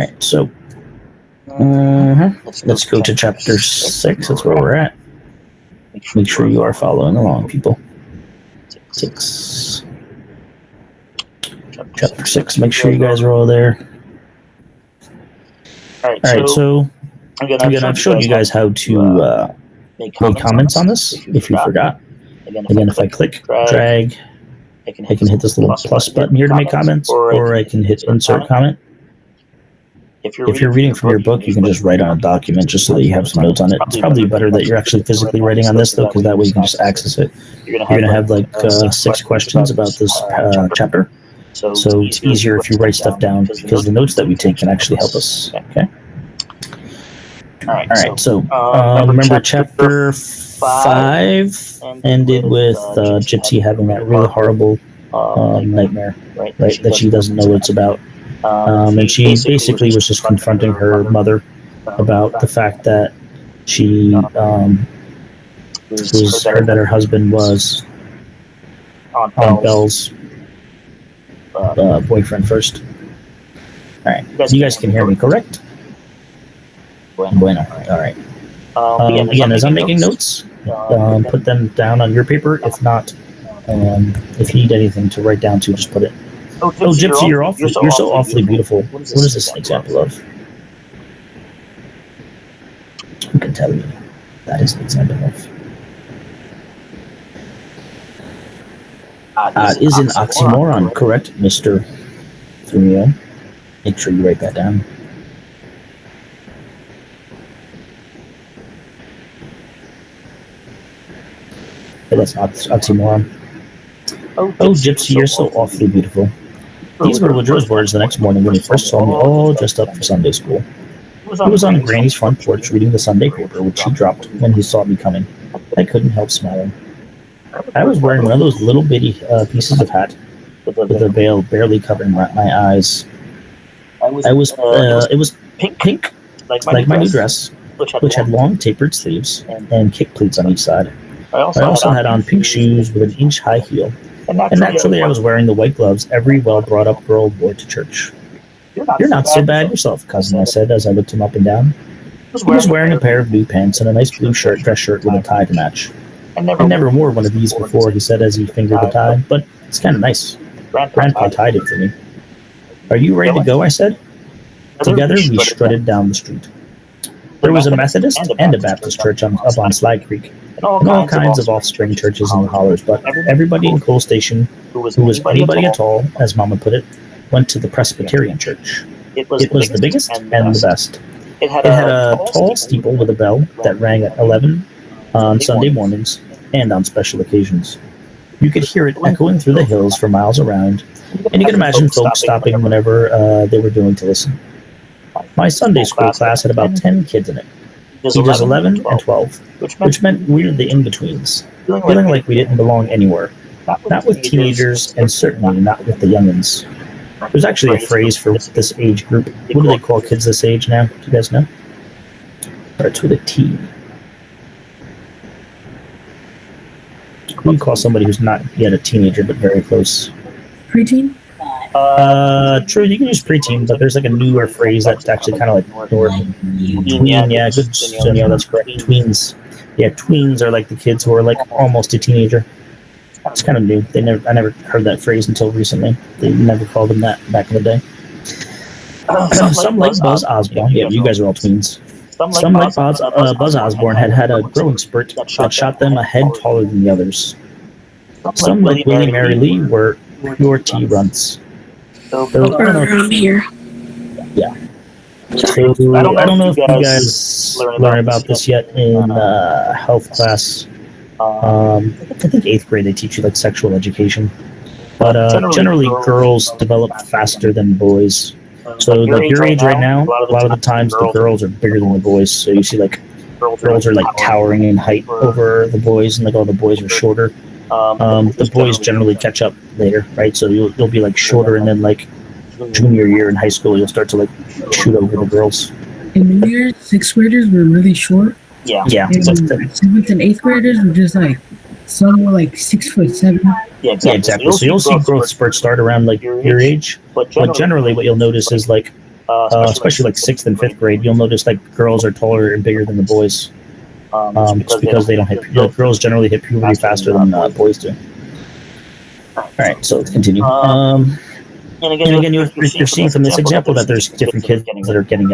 right, so let's go to chapter 6. That's where we're at. Make sure you are following along, people. 6. Chapter 6. Make sure you guys are all there. All right, so again, I've showed you guys how to make comments on this if you forgot. Again, if I click, drag, I can hit this little plus button here to make comments, or I can hit insert comment. If you're reading from your book, you can just write on a document just so that you have some notes on it. It's probably better that you're actually physically writing on this, though, because that way you can just access it. You're going to have like 6 questions about this chapter. So it's easier if you write stuff down, because the notes that we take can actually help us. Okay? All right, so remember chapter 5 ended with Gypsy having that really horrible nightmare, right, that she doesn't know what it's about. And she basically was just confronting her mother about the fact that she was heard that her husband was Aunt Belle's boyfriend first. All right, you guys can hear me, correct? Bueno. All right. Again, as I'm making notes, put them down on your paper. If not, if you need anything to write down to, just put it. Oh, Gypsy, you're so awfully beautiful. What is this an example of? Who can tell me that is an example of? Is an oxymoron, correct, Mr. Thumio? Make sure you write that down. Okay, that's not oxymoron. Oh, Gypsy, you're so awfully beautiful. These were Woodrow's words the next morning when he first saw me all dressed up for Sunday school. He was on Granny's front porch reading the Sunday paper, which he dropped when he saw me coming. I couldn't help smiling. I was wearing one of those little bitty pieces of hat with a veil barely covering my eyes. It was pink, like my new dress, which had long tapered sleeves and kick pleats on each side. I also had on pink shoes with an inch-high heel. And naturally, I was wearing the white gloves every well-brought-up girl wore to church. You're not so bad yourself, cousin, I said as I looked him up and down. He was wearing a pair of blue pants and a nice blue dress shirt with a tie to match. I never wore one of these before, he said as he fingered the tie, but it's kind of nice. Grandpa tied it for me. Are you ready to go, I said. Together, we strutted down the street. There was a Methodist and a Baptist church up on Slide Creek, and all kinds of offspring churches in the hollers, but everybody in Coal Station, who was anybody at all, as Mama put it, went to the Presbyterian church. It was the biggest and the best. It had a tall steeple with a bell that rang at 11 on Sunday mornings and on special occasions. You could hear it echoing through the hills for miles around, and you could imagine folks stopping whenever they were doing to listen. My Sunday school class had about 10 kids in it, ages 11 and 12, which meant we were the in-betweens, feeling like we didn't belong anywhere, not with teenagers and certainly not with the youngins. There's actually a phrase for this age group. What do they call kids this age now? Do you guys know? Starts with a T. What do you call somebody who's not yet a teenager but very close? Preteen? True, you can use preteen, but there's like a newer phrase that's actually kind of like tween. Yeah, good, Sunio, that's correct. Tweens. Yeah, tweens are like the kids who are like almost a teenager. It's kind of new. I never heard that phrase until recently. They never called them that back in the day. Some like Buzz Osborne. Yeah, you guys are all tweens. Some like Buzz Osborne had a growing spurt that shot them a head taller than the others. Some like Willie Mary Lee were pure T-runts. Around here. Yeah. So I don't know if you guys learn about this yet in health class. I think 8th grade they teach you like sexual education. But generally girls develop faster than boys. So like your age right now, a lot of the times the girls are bigger than the boys. So you see like girls are like towering in height over the boys, and like all the boys are shorter. The boys generally catch up later, right? So you'll be like shorter, and then like junior year in high school, you'll start to like shoot over the girls. In the year, 6th graders were really short. Yeah. And 7th and 8th graders were just like, some were like 6'7". Yeah, exactly. So you'll see growth spurts start around like your age, but generally what you'll notice is like especially like 6th and 5th grade, you'll notice like girls are taller and bigger than the boys. It's because they don't hit. Girls generally hit puberty faster than boys do. All right, so let's continue. And again, you're seeing from this example that there's different kids that are getting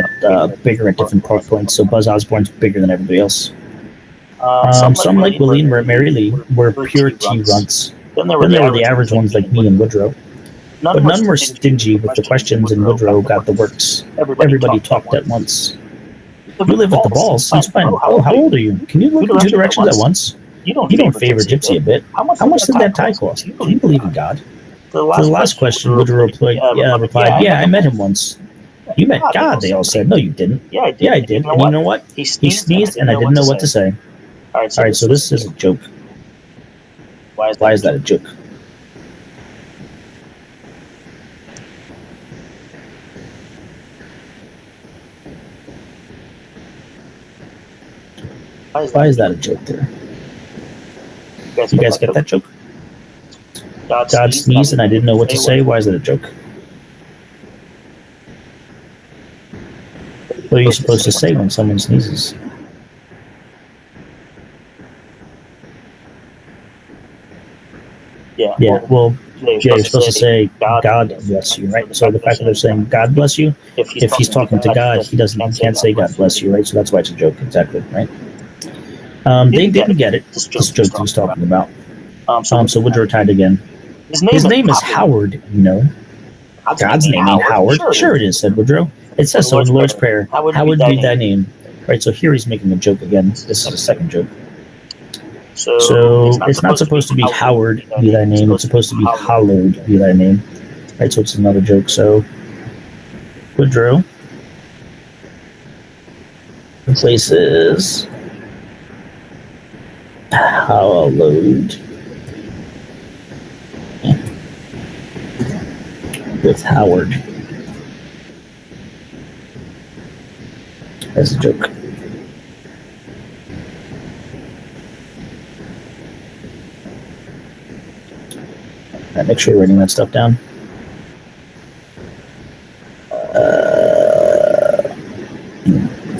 bigger at different points. So Buzz Osborne's bigger than everybody else. Some like Willie and Mary Lee were pure T runts. Then there were the average ones like me and Woodrow. But none were stingy with the questions, and Woodrow got the works. Everybody talked at once. You live with the balls since when? Oh, how old are you? Can you look in 2 directions at once? You don't favor Gypsy a bit. How much did that tie cost? Do you believe in God? To the last question, Woodrow replied, yeah, I met him once. You met God, they all said. No, you didn't. Yeah, I did. And you know what? He sneezed, and I didn't know what to say. All right, so this is a joke. Why is that a joke? Why is that a joke there? You guys get that joke? God sneezed and I didn't know what to say. Why is that a joke? What are you supposed to say when someone sneezes? Yeah, well, you're supposed to say, God bless you, right? So the fact that they're saying, God bless you, if he's talking to God, he can't say God bless you, right? So that's why it's a joke, exactly, right? They didn't get it, this joke he was talking about. So Woodrow tried again. His name is Howard, you know. God's name ain't Howard. Sure it is, said Woodrow. It says so in the Lord's Prayer. Howard be thy name. Right, so here he's making a joke again. This is a second joke. So it's not supposed to be Howard be thy name. It's supposed to be hallowed be thy name. Right, so it's another joke. So Woodrow replaces hallowed with Howard as a joke. Right, make sure you're writing that stuff down.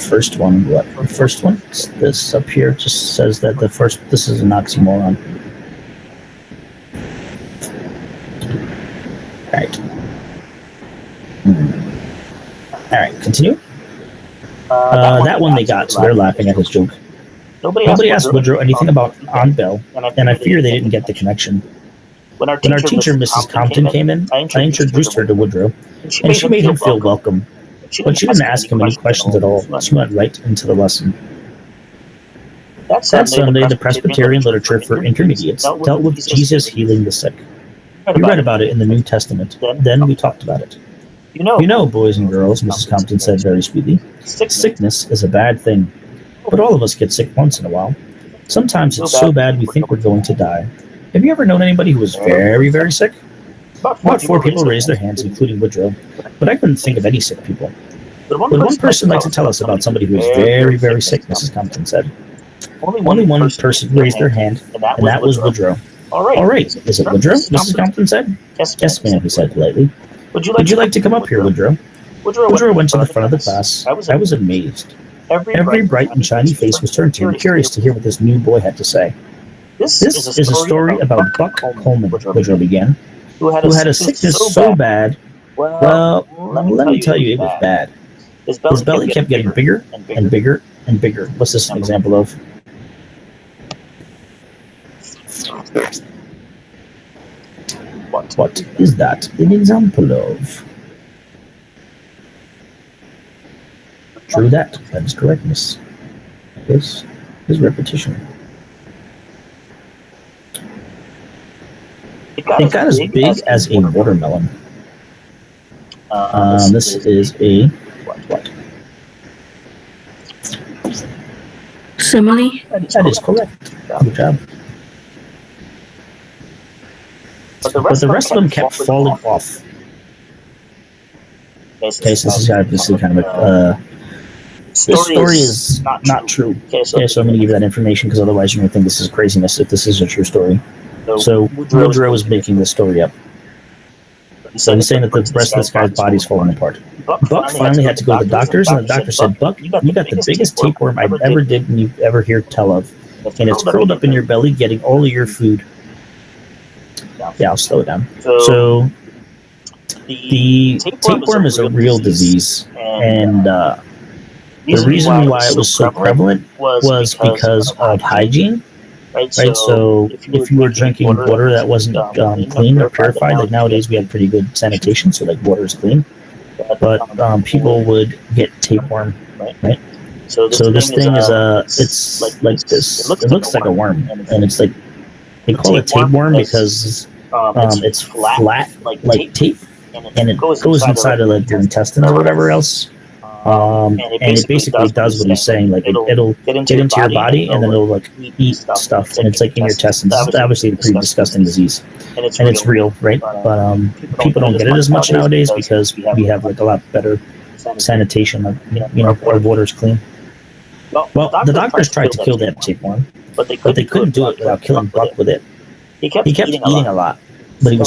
First one, what? The first one? This up here just says that this is an oxymoron. Alright. Alright, continue. That one they got, so they're laughing at his joke. Nobody asked Woodrow anything about Aunt Belle, and I fear they didn't get the connection. When our teacher, Mrs. Compton, came in, I introduced her to Woodrow, and she made him feel welcome. But she didn't ask him any questions at all. She went right into the lesson. That Sunday, the Presbyterian literature for intermediates dealt with Jesus healing the sick. We read about it in the New Testament. Then we talked about it. You know, boys and girls, Mrs. Compton said very sweetly, sickness is a bad thing. But all of us get sick once in a while. Sometimes it's so bad we think we're going to die. Have you ever known anybody who was very, very sick? About 4 people raised their hands, including Woodrow, but I couldn't think of any sick people. But one person likes to tell us about somebody who was very, very sick, Mrs. Compton said. Only one person raised their hand, and that was Woodrow. All right, is it Woodrow? Mrs. Compton said. Yes, ma'am, he said politely. Would you like to come up here, Woodrow? Woodrow went to the front of the class. I was amazed. Every bright and shiny face was turned to him, curious to hear what this new boy had to say. This is a story about Buck Coleman, Woodrow began, who had a sickness so bad, well, let me tell you, it was bad. His belly kept getting bigger and bigger and bigger. What's this an example of? What is that an example of? True that is correctness. This is repetition. It got as big as a watermelon. This is a what? Simile? That is correct. Good job. But the rest of them kept falling off. Okay, so this is obviously kind of a... this story is not true. Okay, so I'm going to give you that information because otherwise you're going to think this is craziness if this is a true story. So Woodrow is making this story up. So he's saying that the rest of this guy's body's falling apart. Buck finally had to go to the doctors, and the doctor said, "Buck, you got the biggest tapeworm I ever did and you ever hear tell of, and it's curled up in your belly, getting all of your food." Yeah, I'll slow it down. So the tapeworm is a real disease, and the reason why it was so prevalent was because of hygiene. Right, so if you were drinking water that wasn't clean or purified, like nowadays we have pretty good sanitation, so like water is clean, but people would get tapeworm, right? So this thing is it's like this. It looks like a worm, and it's like they call it tapeworm because it's flat like tape, and it goes inside of like your intestine or whatever else. And it basically does what he's saying. Like it'll get into your body, and then it'll like eat stuff, and it's like in your intestines. It's obviously a pretty disgusting disease, and it's real, right? But people don't get it as much nowadays because we have like a lot better sanitation. Like, our water's clean. Well, the doctors tried to kill that tapeworm, but they couldn't do it without killing Buck with it. He kept eating a lot, but he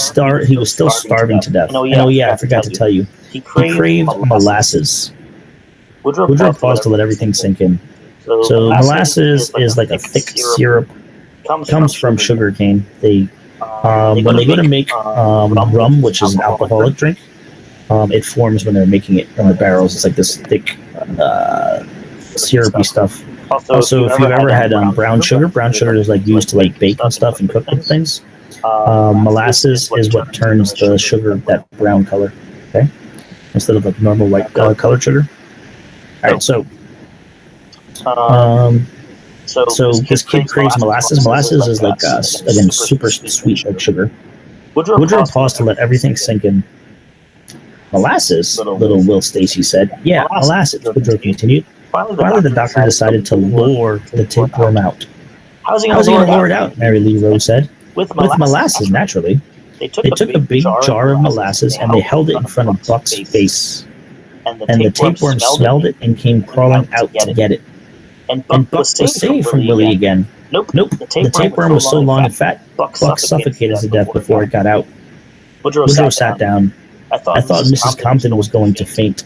was still starving to death. And I forgot to tell you, he craved molasses. Woodrow paused to let everything sink in. So molasses is like a thick syrup. Comes from sugar cane. They when they go to make rum, which is an alcoholic drink, it forms when they're making it from the barrels. It's like this thick, syrupy stuff. Also, if you've ever had brown sugar is like used to like bake and stuff and cook with things. Molasses is what turns the sugar that brown color. Okay, instead of like normal white colored sugar. All right, so this kid craves molasses. Molasses is like again super sweet like sugar. Woodrow paused to let everything sink in. Molasses, little Will Stacy said. Yeah, molasses. Woodrow continued. Finally, the doctor decided to lure the tapeworm out. How's he going to lure it out? Mary Lee Rose said. With molasses, naturally. They took a big jar of molasses and they held it in front of Buck's face. And the tapeworm smelled it and came crawling out to get it. And Buck was saved from Willie again. Nope. The tapeworm was so long and fat, Buck suffocated to death before it got out. Woodrow sat down. I thought Mrs. Compton was going to faint.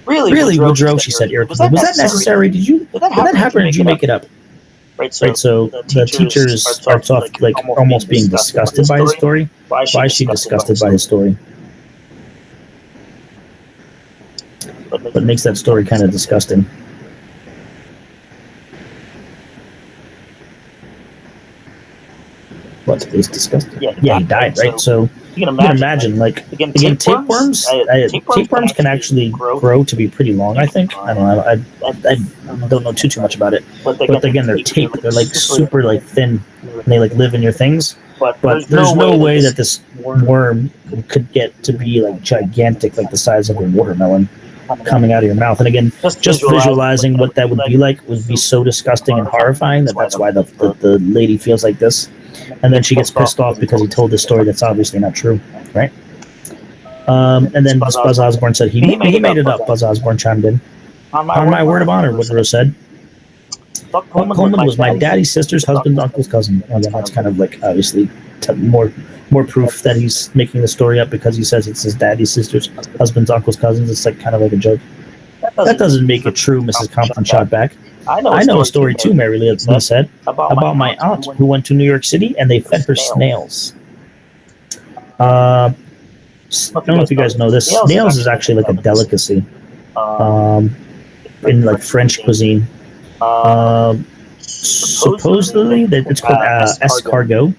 Really, Woodrow, she said irritably. Was that necessary? Did that happen or did you make it up? Right, so the teacher starts off like almost being disgusted by his story. Why is she disgusted by his story? What makes that story kind of disgusting? What is disgusting? Yeah, he died, right? So you can imagine, like, again, tapeworms can actually grow to be pretty long, I think. I don't know. I don't know too much about it. But again, they're tape. They're like super like thin, and they like live in your things. But there's no way that this worm could get to be like gigantic, like the size of a watermelon, coming out of your mouth. And again, just visualizing what that would be like would be so disgusting and horrifying that's why the lady feels like this. And then she gets pissed off because he told this story that's obviously not true, right? And then Buzz Osborne said he made it up. Buzz Osborne chimed in. On my word of honor, Woodrow said. Buck Coleman was my daddy's sister's husband's uncle's cousin. Again, that's kind of like obviously more proof that he's making the story up because he says it's his daddy's sister's husband's uncle's cousins. It's like kind of like a joke. That doesn't make it true, Mrs. Compton shot back. I know a story too, Mary Lee said, about my aunt who went to New York City and they fed her snails. I don't know if you guys know this. Snails is actually like a delicacy in like French cuisine. Supposedly, it's called escargot.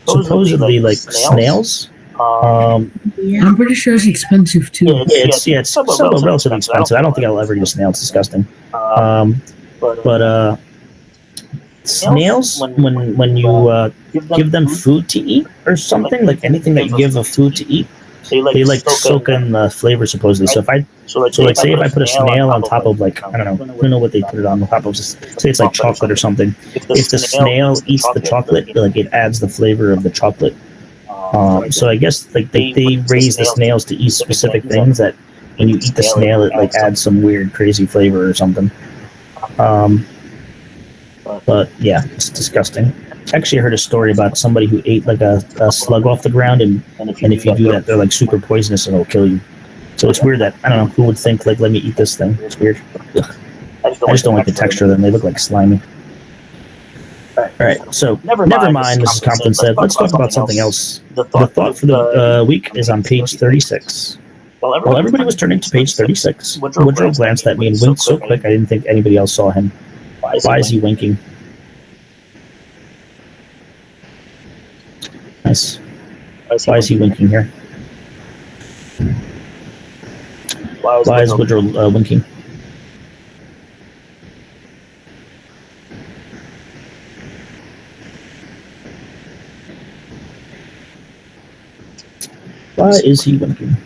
Supposedly, like snails. I'm pretty sure it's expensive too. It's still relatively expensive. I don't think I'll ever eat a snail. It's disgusting. But snails, when you give them food to eat or something, like anything that you give a food to eat, they like soak in the flavor supposedly. So say if I put a snail on top of like I don't know what they put it on top of. Say it's like chocolate or something. If the snail eats the chocolate, like it adds the flavor of the chocolate. So I guess like they raise the snails to eat specific things that when you eat the snail, it like adds some weird crazy flavor or something. But yeah, it's disgusting. Actually, I heard a story about somebody who ate like a slug off the ground, and if you do that, they're like super poisonous and it'll kill you. So it's weird that, I don't know, who would think, like, let me eat this thing. It's weird. Ugh. I just don't like the texture of them. They look like slimy. Alright, so never mind, Mrs. Compton said. Let's talk about something else. The thought for the week is on page 36. While everybody was turning to page 36, Woodrow glanced at me and winked so quick I didn't think anybody else saw him. Why is he winking? Nice. Why is he winking here? Why is Woodrow winking? Why is he winking?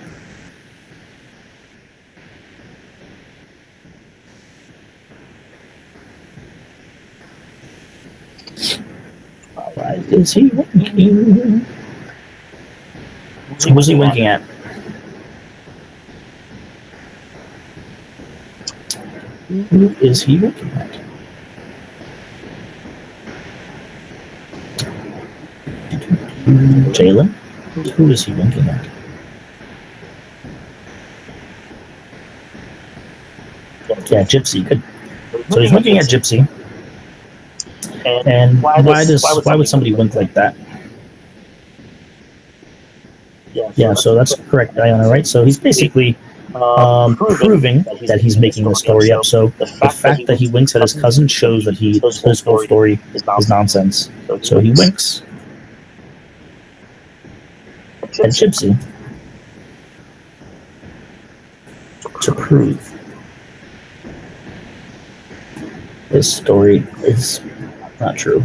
Why is he winking? What's he winking at? Who is he winking at? Jalen? Who is he winking at? Yeah, Gypsy. Good. So he's winking at Gypsy. And why would somebody wink like that? Yeah, so that's correct, Diana, right? So he's basically proving that he's making the story up. So the fact that he winks at his cousin shows that his whole story is nonsense. So he winks at Gypsy to prove his story is not true.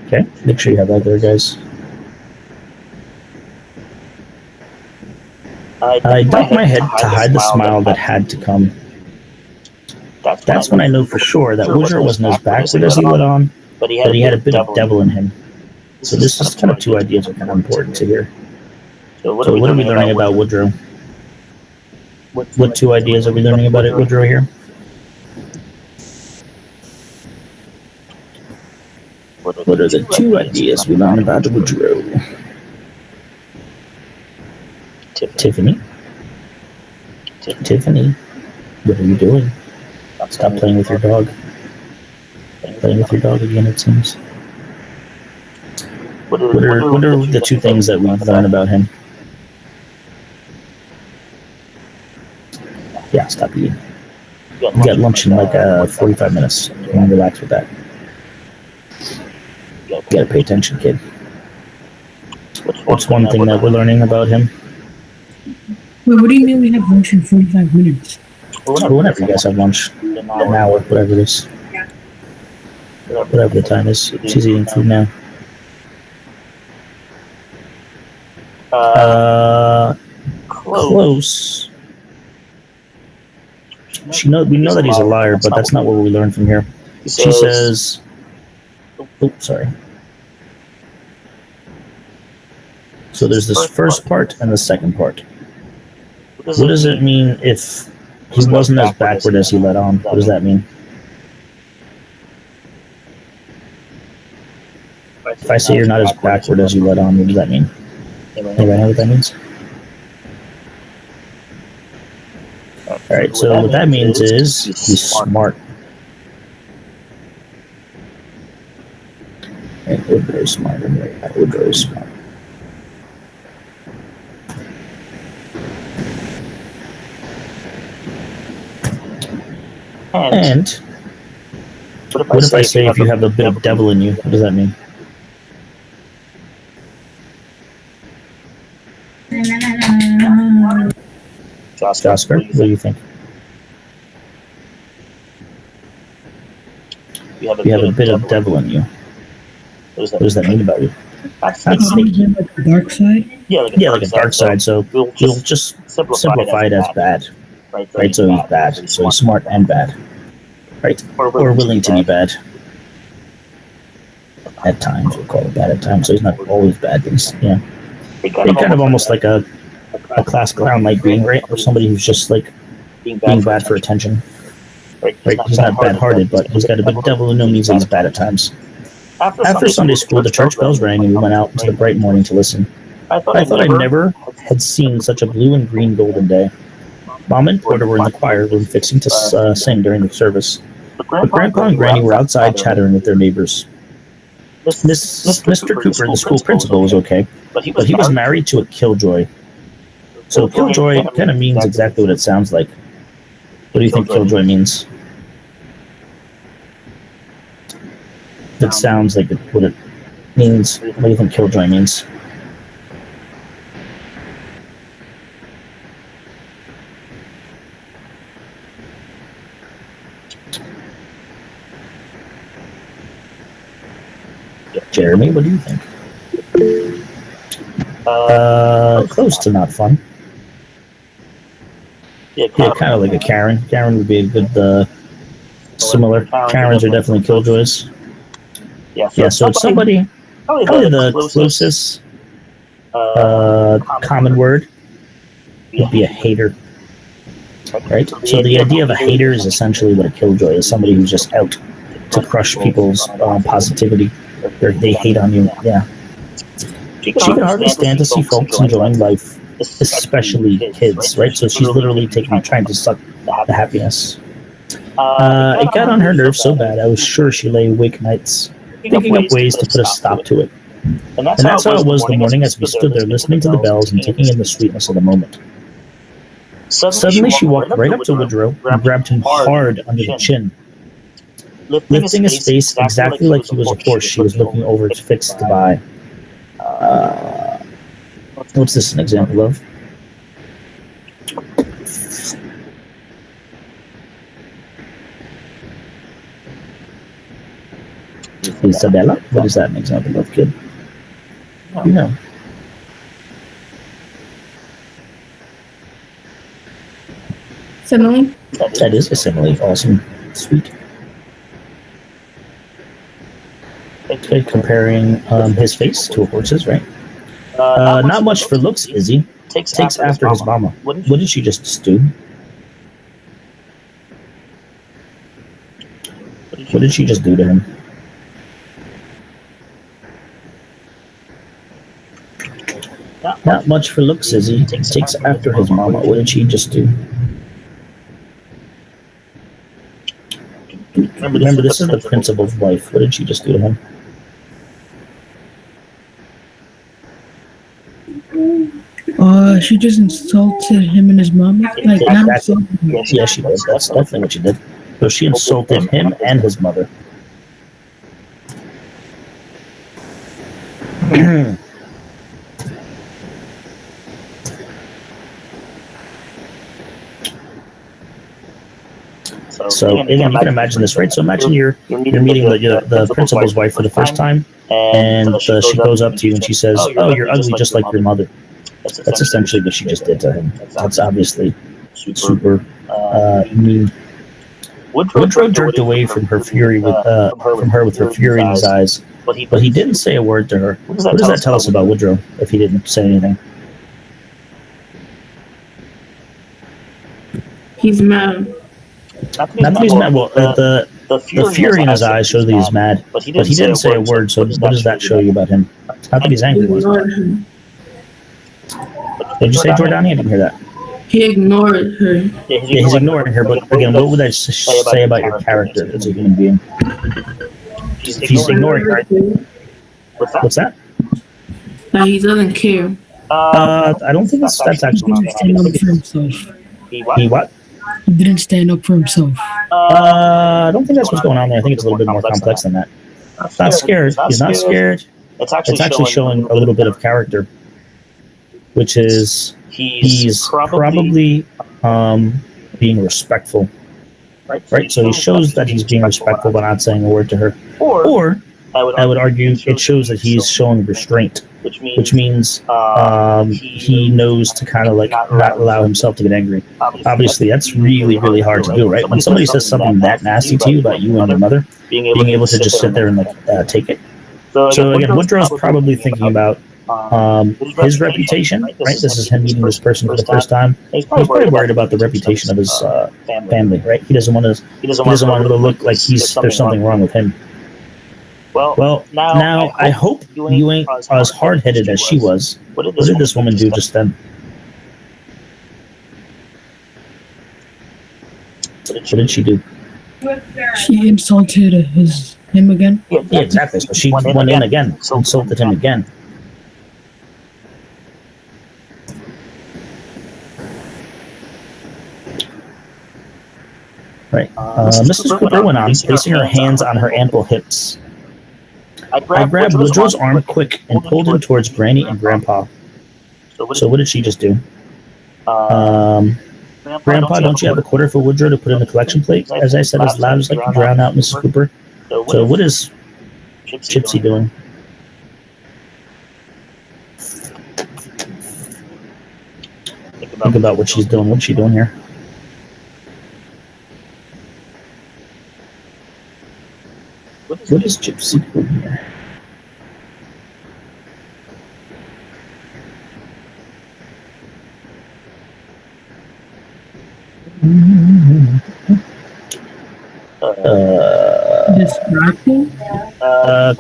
Okay, make sure you have that there, guys. I ducked my head to hide the smile that had to come. That's when I know for sure that Woodrow wasn't as backward as he let on, but he had a bit of devil in him. So this is kind of two ideas are kind of important to hear. So what are we learning about Woodrow? What two ideas are we learning about Woodrow here? What are the two ideas we learn about Woodrow? Tiffany? Tiffany, what are you doing? Stop playing with your dog. Playing with your dog again, it seems. What are the two things that we've learned about him? Yeah, stop eating. You get lunch in like 45 minutes. You can relax with that. You gotta pay attention, kid. What's one thing that we're learning about him? Wait, what do you mean we have lunch in 45 minutes? Or whenever you guys have lunch, an hour, whatever it is. Whatever the time is, she's eating food now. Close. We know that he's a liar, but that's not what we learned from here. She says, "Oh, sorry." So there's this first part and the second part. What does it mean if he wasn't as backward as he let on? What does that mean? If I say you're not as backward as you let on, what does that mean? Anybody know what that means? Alright, so what that means is he's smart. Right, Woodrow is smart. Woodrow is smart. And what if I say if you have a bit of devil in you? What does that mean? Oscar, what do you think? You have a bit of devil in you. What does that mean about you? Like the dark side? Yeah, like a dark side. So we'll just simplify it as bad. Right, so he's bad. So he's smart and bad. Right, or willing to be bad. at times. We'll call it bad at times. So he's not always bad, but he's being kind of almost like a class clown might be, right? Or somebody who's just like being bad for attention. Right? He's not bad-hearted, but he's got a big devil who means that he's bad at times. After Sunday school, the church bells rang and we went out into the bright morning to listen. I thought I never had seen such a blue and green golden day. Mom and Porter were in the choir room fixing to sing during the service. But Grandpa and Granny were outside chattering with their neighbors. Mr. Cooper, the school principal, was okay, but he was married to a killjoy. So killjoy kind of means exactly what it sounds like. What do you think killjoy means? It sounds like what it means. What do you think killjoy means? Jeremy, what do you think? Close to not fun. Yeah, kind of like a Karen. Karen would be a good, similar. Karens are definitely killjoys. Yeah, so it's somebody, probably the closest common word would be a hater. Right? So the idea of a hater is essentially what a killjoy is, somebody who's just out to crush people's positivity. They hate on you, yeah. She can hardly stand to see folks enjoying life, especially kids, right? So she's literally trying to suck the happiness. It got on her nerves so bad, I was sure she lay awake nights, thinking up ways to put a stop to it. And that's how it was the morning as we stood there listening to the bells and taking in the sweetness of the moment. Suddenly she walked right up to Woodrow and grabbed him hard under the chin, lifting his face exactly like he was a horse she was looking over to fix to buy. What's this an example of? Isabella? What is that an example of, kid? You know. Simile? That is a simile. Awesome. Sweet. Okay, comparing his face to a horse's, right? Not much for looks, Izzy. Takes after his mama. What did she just do? What did she just do to him? Not much for looks, Izzy. Takes after his mama. What did she just do? Remember, this is the principal's wife. What did she just do to him? She just insulted him and his mama. Like, exactly. Yeah, she did. That's definitely what she did. So she insulted him and his mother. So again, you can imagine this, right? So imagine you're meeting the principal's wife for the first time, and she goes up to you and she says, "Oh, you're ugly just like your mother." That's essentially what she just did to him. That's obviously super mean. Woodrow jerked away from her fury with her fury in his eyes, but he didn't say a word to her. What does that tell us about Woodrow if he didn't say anything? He's mad. Not that he's mad. Well, the fury in his eyes shows that he's mad, but he didn't say a word. So what does that show you about him? Not that he's angry. Did you say Jordani? I didn't hear that. He ignored her. Yeah, he's ignoring her. But again, what would that say about your character as a human being? If he's ignoring her. What's that? That he doesn't care. I don't think that's actually. He didn't stand up for himself. He what? He didn't stand up for himself. I don't think that's what's going on there. I think it's a little bit more complex than that. Not scared. He's not scared. It's actually showing a little bit of character, which is he's probably being respectful, right? So he shows that he's being respectful by not saying a word to her. Or I would argue it shows that he's showing restraint, which means he knows to kind of like not allow himself to get angry. Obviously, that's really, really hard to do, right? When somebody says something that nasty to you about you and your mother, being able to just sit there and like take it. So again, Woodrow's probably thinking about his reputation, right? This is him meeting this person for the first time. He's probably worried about the reputation of his family, right? He doesn't want to look like there's something wrong with him. Well, now I hope you ain't as hard-headed as she was. What did this woman do just then? What did she do? She insulted him again. Yeah, exactly. So she went in again, insulted him again. Right. Mrs. Cooper went on, placing her hands on her ample hips. I grabbed Woodrow's arm quick and pulled him towards Granny and Grandpa. So what did she just do? Grandpa, don't you have a quarter for Woodrow to put in the collection plate? As I said as loud as I could drown out Mrs. Cooper. So what is Gypsy doing? Think about what she's doing. What's she doing here? What is Gypsy doing here? Distracting?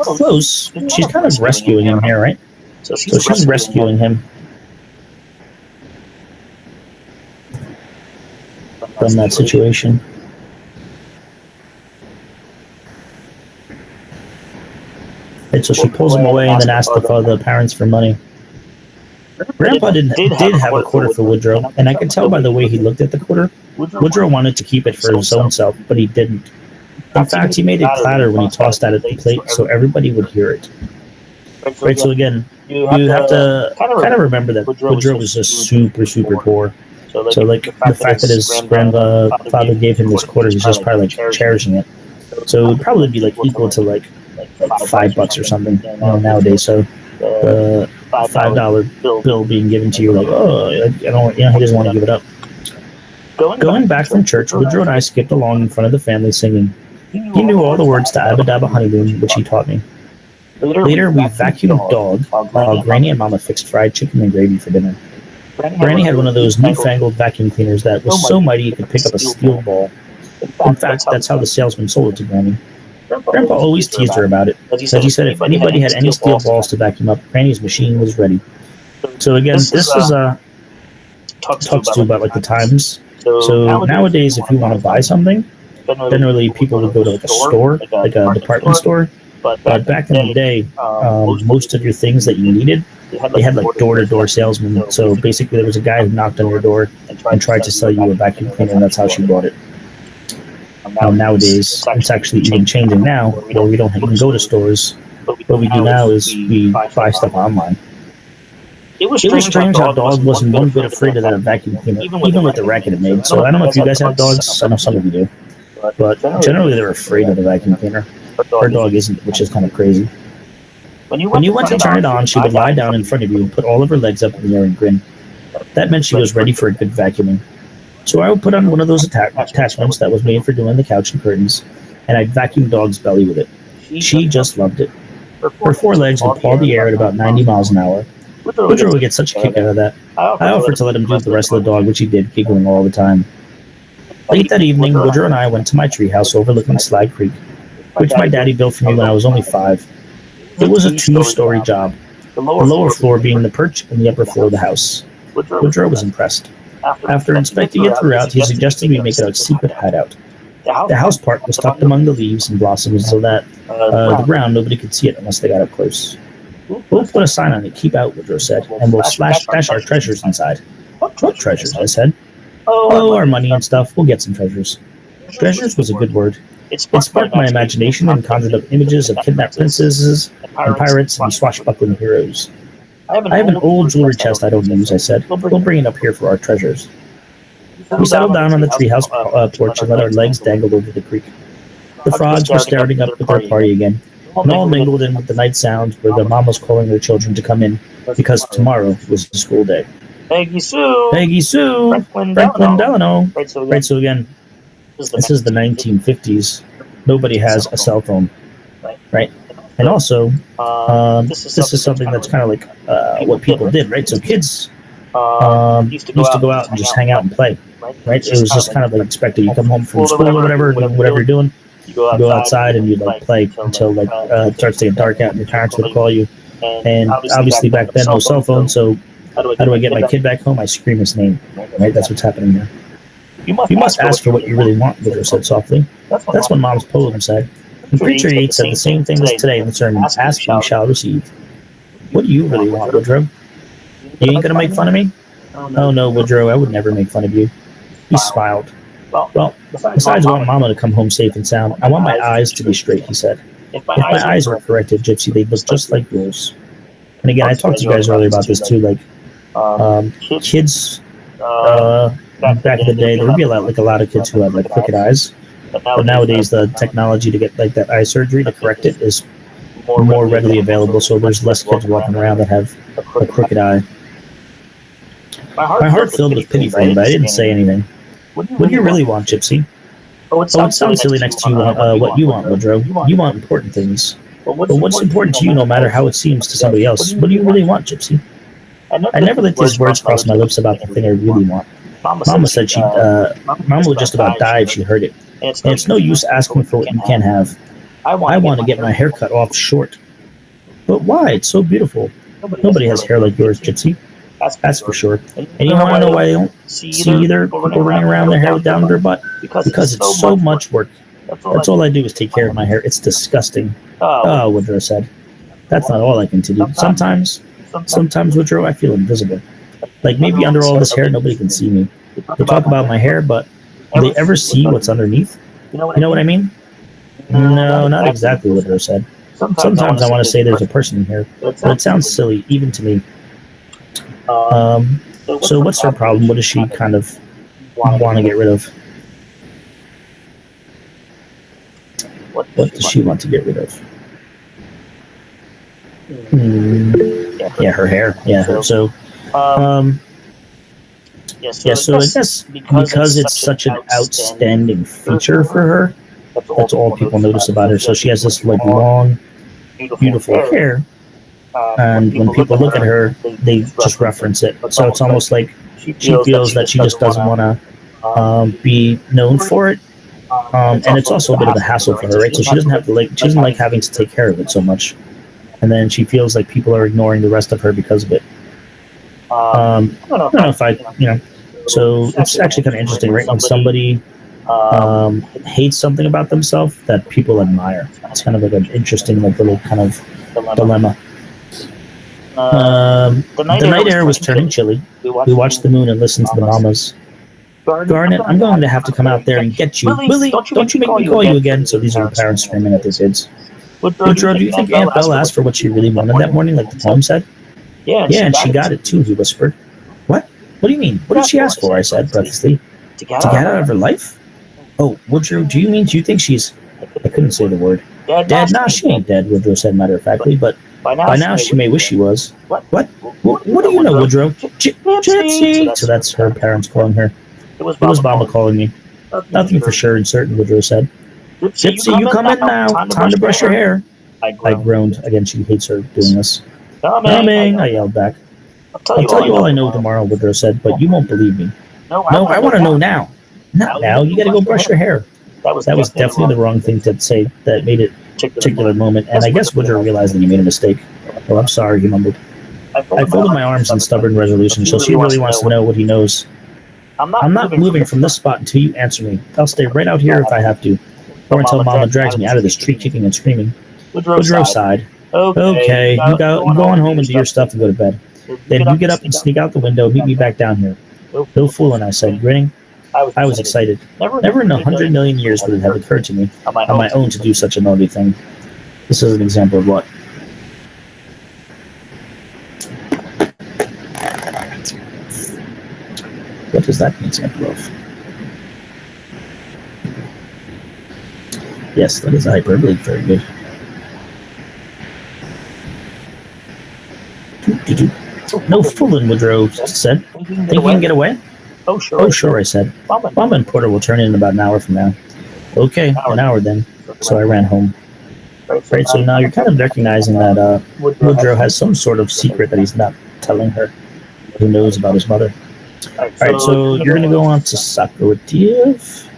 Close. She's kind of rescuing him here, right? So she's rescuing him from that situation. Right, so she pulls him away and then asks the parents for money. Grandpa did have a quarter for Woodrow, and I could tell by the way he looked at the quarter. Woodrow wanted to keep it for his own self, but he didn't. In fact, he made it clatter when he tossed out at the plate so everybody would hear it. Right, so again, you have to kind of remember that Woodrow was just super, super poor. So like the fact that his grandfather gave him this quarter, he's just probably like cherishing it. So it would probably be like equal to like $5 or something nowadays. So the $5 bill being given to you, like, oh, I don't, he doesn't want to give it up. Going back from church, Woodrow and I skipped along in front of the family singing. He knew all the words to Abba Dabba Honeymoon, which he taught me. Later, we vacuumed dog while Granny and Mama fixed fried chicken and gravy for dinner. Granny had one of those newfangled vacuum cleaners that was so mighty it could pick up a steel ball. In fact, that's how the salesman sold it to Granny. Grandpa always teased her about it, as he said if anybody had any steel balls to vacuum up, Granny's machine was ready. So again, this is talks to about like the times. So nowadays, if you want to buy something, generally people would go to like a store, like a department store. But back in the day, most of your things that you needed, they had like door-to-door salesmen. So basically, there was a guy who knocked on your door and tried to sell you a vacuum cleaner, and that's how she bought it. Nowadays, it's actually even changing now, where we don't even go to stores. What we do now is we buy stuff online. It was strange how Dog wasn't one bit afraid of that vacuum cleaner, even with the racket it made. So I don't know if you guys have dogs. I know some of you do. But generally, they're afraid of the vacuum cleaner. Our dog isn't, which is kind of crazy. When you went to turn it on, she would lie down in front of you and put all of her legs up in the air and grin. That meant she was ready for a good vacuuming. So I would put on one of those attachments that was made for doing the couch and curtains, and I'd vacuum Dog's belly with it. She just loved it. Her four legs would paw the air at about 90 miles an hour. Woodrow would get such a kick out of that. I offered to let him do the rest of the dog, which he did, giggling all the time. Late that evening, Woodrow and I went to my treehouse overlooking Slide Creek, which my daddy built for me when I was only 5. It was a 2-story job, the lower floor being the perch and the upper floor of the house. Woodrow was impressed. After inspecting it throughout, he suggested we make it a secret hideout. The house part was tucked among the leaves and blossoms so that the ground, nobody could see it unless they got up close. We'll put a sign on it, "Keep out," Woodrow said, "and we'll stash our treasures inside." What treasures? I said. Oh, our money and stuff. We'll get some treasures. Treasures was a good word. It sparked my imagination and conjured up images of kidnapped princesses and pirates and swashbuckling heroes. I have an old jewelry chest I don't use, I said. We'll bring it up here for our treasures. We settled down on the treehouse porch and let our legs dangle over the creek. The frogs were starting up with their party again, and all mingled in with the night sound where their mom was calling their children to come in because tomorrow was the school day. Peggy Sue! Peggy Sue! Franklin Delano! Right, Right, so again, this is the 1950s. Nobody has a cell phone, right? And also, this is something that's kind of like what people did, right? So kids used to go out and just hang out and play, right? It was just kind of like expected. You come home from school or whatever, whatever you're doing, you go outside and you like play until like it starts to get dark out, and your parents would call you. And obviously back then, no cell phone, so how do I get my kid back home? I scream his name, right? That's what's happening here. You must ask for what you really want, Woodrow said softly. That's what Mom's poem said. And Preacher Yates said the same thing as today in the sermon, ask and you shall receive. What do you really want, Woodrow? You ain't gonna make fun of me? Oh no, Woodrow, I would never make fun of you. He smiled. Well, besides wanting Mama to come home safe and sound, I want my eyes to be straight, he said. If my eyes were corrected, Gypsy, they'd look just like yours. And again, I talked to you guys earlier about this too, like, kids, back in the day, there would be a lot of kids who had like crooked eyes. But nowadays, the technology to get like that eye surgery to correct it is more readily available, so there's less kids walking around that have a crooked eye. My heart filled with pity for him, but I didn't say anything. What do you really want, Gypsy? Oh, it sounds silly next to you what you want, Woodrow. You want important things. But what's important to you, no matter how it seems to somebody else? What do you really want, Gypsy? I never let these words cross my lips about the thing I really want. Mama said Mama would just about die if she heard it. And it's no use asking for what you can't have. I want to get my hair cut off short. But why? It's so beautiful. Nobody has hair like yours, Gypsy. That's for sure. And you want to know why I don't see either people running around their hair down their butt? Because it's so much work. That's all I do is take care of my hair. It's disgusting. Oh, Woodrow said. That's not all I can do. Sometimes, Woodrow, I feel invisible. Like maybe under all this hair, nobody can see me. They talk about my hair, but do they ever see what's underneath? You know what I mean? No, not exactly, Woodrow said. Sometimes I want to say there's a person in here, but it sounds silly, even to me. So what's her problem? What does she kind of want to get rid of? What does she want to get rid of? Yeah, her hair. Yeah. So I guess because it's such an outstanding feature for her, that's all people notice about her. So she has this like long, beautiful hair, and when people look at her, they just reference it. So it's almost like she feels that she just doesn't want to be known for it. And it's also a bit of a hassle for her, right? So she doesn't like having to take care of it so much, and then she feels like people are ignoring the rest of her because of it. I don't know if so it's actually kind of interesting, right? When somebody hates something about themselves that people admire. It's kind of like an interesting, like little kind of dilemma. The night air was turning chilly. We watched the moon and listened to the mamas. Garnet, I'm going to have to come out there and get you. Willie, don't you make me call you again. So these are the parents screaming at their kids. Woodrow, do you think Aunt Belle asked for what she really wanted that morning, like the poem said? Yeah, and she got it too, he whispered. What? What do you mean? What did she ask for? I said breathlessly. To get out of her life? Oh, Woodrow, do you think she's... I couldn't say the word. Dead? Nah, she ain't dead, Woodrow said matter-of-factly, but by now she may wish she was. What? What do you know, Woodrow? Gypsy! So that's her parents calling her. It was Mama calling me. Nothing for sure and certain, Woodrow said. Gypsy, you come in now. Time to brush your hair. I groaned. Again, she hates her doing this. Coming, I yelled back. I'll tell you all I know tomorrow, Woodrow said, but you won't believe me. No, I want to know now. Not now. You got to go brush your hair. That was definitely the wrong thing to say. That made it a particular moment, and I guess Woodrow realized that he made a mistake. Oh, I'm sorry, he mumbled. I folded my arms in stubborn resolution, so she really wants to know what he knows. I'm not moving from this spot until you answer me. I'll stay right out here if I have to, or until Mama drags me out of this tree kicking and screaming. Woodrow sighed. Okay, you go on home and do your stuff and go to bed. Then you get up and sneak out the window, meet me back down here. No fooling, I said, grinning. I was excited. Never in 100 million years would it have occurred to me on my own to do such a naughty thing. This is an example of what? What is that an example of? Yes, that is hyperbole. Very good. No fooling, Woodrow said. Think you can get away? Oh, sure, I said. Mama and Porter will turn in about an hour from now. Okay, an hour then. So I ran home. Right, so now you're kind of recognizing that Woodrow has some sort of secret that he's not telling her. He knows about his mother. Alright, so you're going to go on to Sakurativ.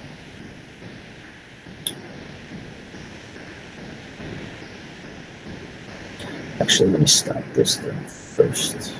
Actually, let me stop this thing first.